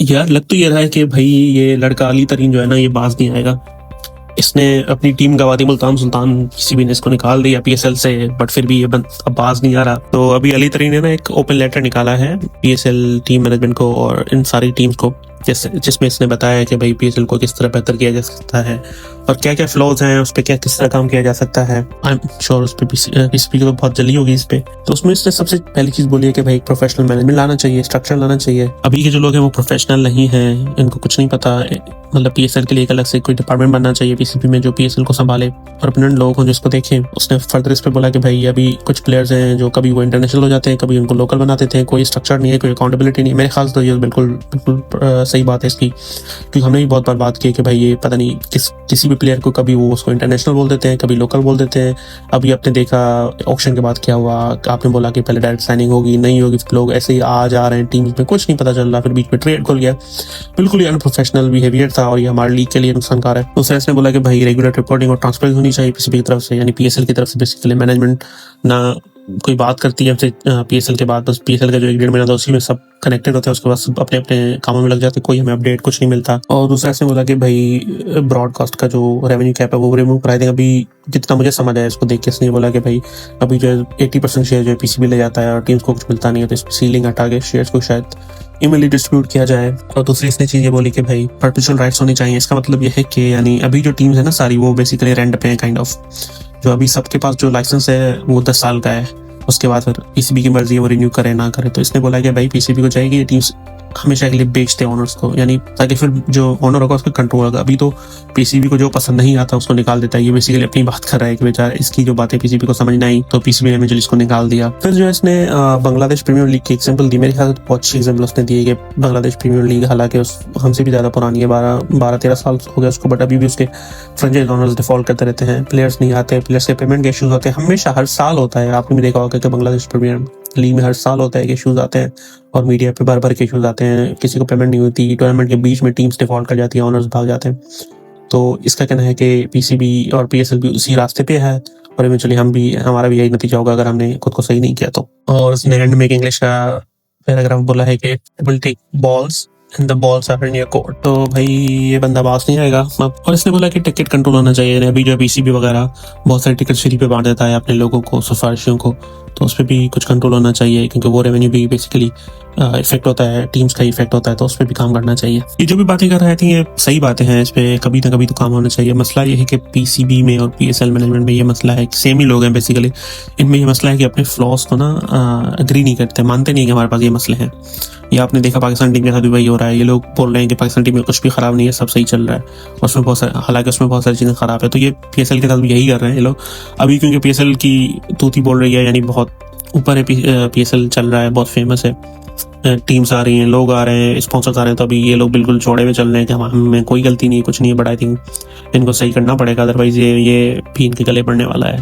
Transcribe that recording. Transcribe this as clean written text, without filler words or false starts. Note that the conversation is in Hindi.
यार लग तो ये रहा है कि भाई ये लड़का अली तरीन जो है ना ये बाज नहीं आएगा। इसने अपनी टीम गंवा दी मुल्तान सुल्तान, किसी भी ने इसको निकाल दिया पीएसएल से, बट फिर भी ये अब बाज नहीं आ रहा। तो अभी अली तरीन ने ना एक ओपन लेटर निकाला है पीएसएल टीम मैनेजमेंट को और इन सारी टीम्स को, जिसमें इसने बताया कि भाई पीएसएल को किस तरह बेहतर किया जा सकता है और क्या क्या फ्लॉज हैं, उस पर क्या किस तरह काम किया जा सकता है। आई एम श्योर उस पर पीसीबी को तो बहुत जल्दी होगी इस पे। तो उसमें इसने सबसे पहली चीज बोली है कि भाई प्रोफेशनल मैनेजमेंट लाना चाहिए, स्ट्रक्चर लाना चाहिए। अभी के जो लोग हैं वो प्रोफेशनल नहीं है, इनको कुछ नहीं पता। मतलब पीएसएल के लिए एक अलग से कोई डिपार्टमेंट बनना चाहिए पीसीबी में जो पीएसएल को संभाले, परमानेंट लोग हों जिसको देखें। उसने फर्दर इस पे बोला कि भाई अभी कुछ प्लेयर्स हैं जो कभी वो इंटरनेशनल हो जाते हैं, कभी उनको लोकल बना देते हैं, कोई स्ट्रक्चर नहीं है, कोई अकाउंटेबिलिटी नहीं है। मेरे ख्याल से तो ये बिल्कुल बिल्कुल सही बात है इसकी, क्योंकि हमने भी बहुत बार बात की कि भाई ये पता नहीं किसी भी प्लेयर को कभी वो उसको इंटरनेशनल बोल देते हैं, कभी लोकल बोल देते हैं। अभी आपने देखा ऑक्शन के बाद क्या हुआ, आपने बोला कि पहले डायरेक्ट साइनिंग होगी, नहीं होगी, लोग ऐसे ही आ जा रहे हैं टीम्स में, कुछ नहीं पता चल रहा, फिर बीच में ट्रेड खुल गया। बिल्कुल ही अनप्रोफेशनल बिहेवियर था और ये हमारे लीग के लिए नुकसानकार है। तो ने बोला कि भाई रेगुलर रिपोर्टिंग और ट्रांसपेरेंसी होनी चाहिए पीसीबी की तरफ से, यानी पीएसएल की तरफ से। बेसिकली मैनेजमेंट ना कोई बात करती है हमसे पीएसएल के बाद, बस पीएसएल का जो 1-1.5 महीना था उसी में सब कनेक्टेड होते हैं, उसके बाद सब अपने अपने कामों में लग जाते हैं, कोई हमें अपडेट कुछ नहीं मिलता। और दूसरा इसने बोला कि भाई ब्रॉडकास्ट का जो रेवेन्यू कैप है वो रिमूव करा देंगे। अभी जितना मुझे समझ आया इसको देख के इसने बोला कि भाई अभी जो है 80% शेयर जो है पीसीबी ले जाता है और टीम्स को कुछ मिलता नहीं है, तो इस सीलिंग हटा के शेयर्स को शायद इमेली डिस्ट्रीब्यूट किया जाए। और दूसरी इसने चीज ये बोली कि भाई परपेचुअल राइट्स होनी चाहिए। इसका मतलब ये है कि यानी अभी जो टीम्स है ना सारी वो बेसिकली रेंट पे है काइंड ऑफ। जो अभी सबके पास जो लाइसेंस है वो 10 साल का है, उसके बाद फिर पीसीबी की मर्जी है वो रिन्यू करे ना करे। तो इसने बोला कि भाई पीसीबी को चाहिए ये टीम्स हमेशा के लिए बेचते हैं ओनर्स को, यानी ताकि फिर जो ओनर होगा उसका कंट्रोल होगा। अभी तो पीसीबी को जो पसंद नहीं आता उसको निकाल देता है। ये बेसिकली अपनी बात कर रहा है कि बेचारा इसकी जो बातें पीसीबी को समझ नहीं आई तो पीसीबी ने इवेंचुअली इसको निकाल दिया। फिर जो है इसने बांग्लादेश प्रीमियर लीग की एग्जांपल दी। मेरे ख्याल से बहुत अच्छी एग्जांपल उसने दी है कि बांग्लादेश प्रीमियर लीग हालांकि हमसे भी ज्यादा पुरानी है, 12-13 साल हो गया उसको, बट अभी भी उसके फ्रेंचाइज ओनर्स डिफॉल्ट करते रहते हैं, प्लेयर्स नहीं आते, प्लेयर्स के पेमेंट के इश्यूज होते हैं, हमेशा हर साल होता है। आपने भी देखा होगा कि बांग्लादेश प्रीमियर लीग में हर साल होता है कि इश्यूज आते हैं और मीडिया पे बार बार के इश्यूज आते हैं, किसी को पेमेंट नहीं होती, टूर्नामेंट के बीच में टीम्स डिफॉल्ट कर जाती है, ओनर्स भाग जाते हैं। तो इसका कहना है कि पीसीबी और पीएसएल भी उसी रास्ते पे है और इवेंचुअली हमारा भी यही नतीजा होगा अगर हमने खुद को सही नहीं किया तो। और उसने एंड में इंग्लिश का पैराग्राफ बोला है कि will take balls and the balls are in your court. तो भाई ये बंदा बास नहीं आएगा। और इसने बोला कि टिकट कंट्रोल होना चाहिए। अभी जो पीसीबी वगैरह बहुत सारे टिकट फ्री पे बांट देता है अपने लोगों को, सिफारिशियों को, तो उस पर भी कुछ कंट्रोल होना चाहिए क्योंकि वो रेवेन्यू भी बेसिकली इफेक्ट होता है, टीम्स का इफेक्ट होता है, तो उस पर भी काम करना चाहिए। ये जो भी बातें कर रहे थे ये सही बातें हैं, इस पे कभी ना कभी तो काम होना चाहिए। मसला ये है कि पीसीबी में और पीएसएल मैनेजमेंट में ये मसला है, सेम ही लोग हैं बेसिकली, इनमें ये मसला है कि अपने फ्लॉस को ना अग्री नहीं करते, मानते नहीं कि हमारे पास ये मसले हैं। ये आपने देखा पाकिस्तान टीम के साथ भी वही हो रहा है। ये लोग बोल रहे हैं कि पाकिस्तान टीम में कुछ भी खराब नहीं है, सब सही चल रहा है, उसमें बहुत सारे, हालांकि उसमें बहुत सारी चीजें खराब है। तो ये पीएसएल के साथ भी यही कर रहे हैं ये लोग। अभी क्योंकि पीएसएल की तूती बोल रही है, यानी बहुत ऊपर है, पीएसएल चल रहा है, बहुत फेमस है, टीम्स आ रही हैं, लोग आ रहे हैं, स्पॉन्सर्स आ रहे हैं, तो अभी ये लोग बिल्कुल चौड़े में चल रहे हैं कि हमें कोई गलती नहीं है, कुछ नहीं है, बट आई थिंक इनको सही करना पड़ेगा, अदरवाइज ये भी इनके गले पड़ने वाला है।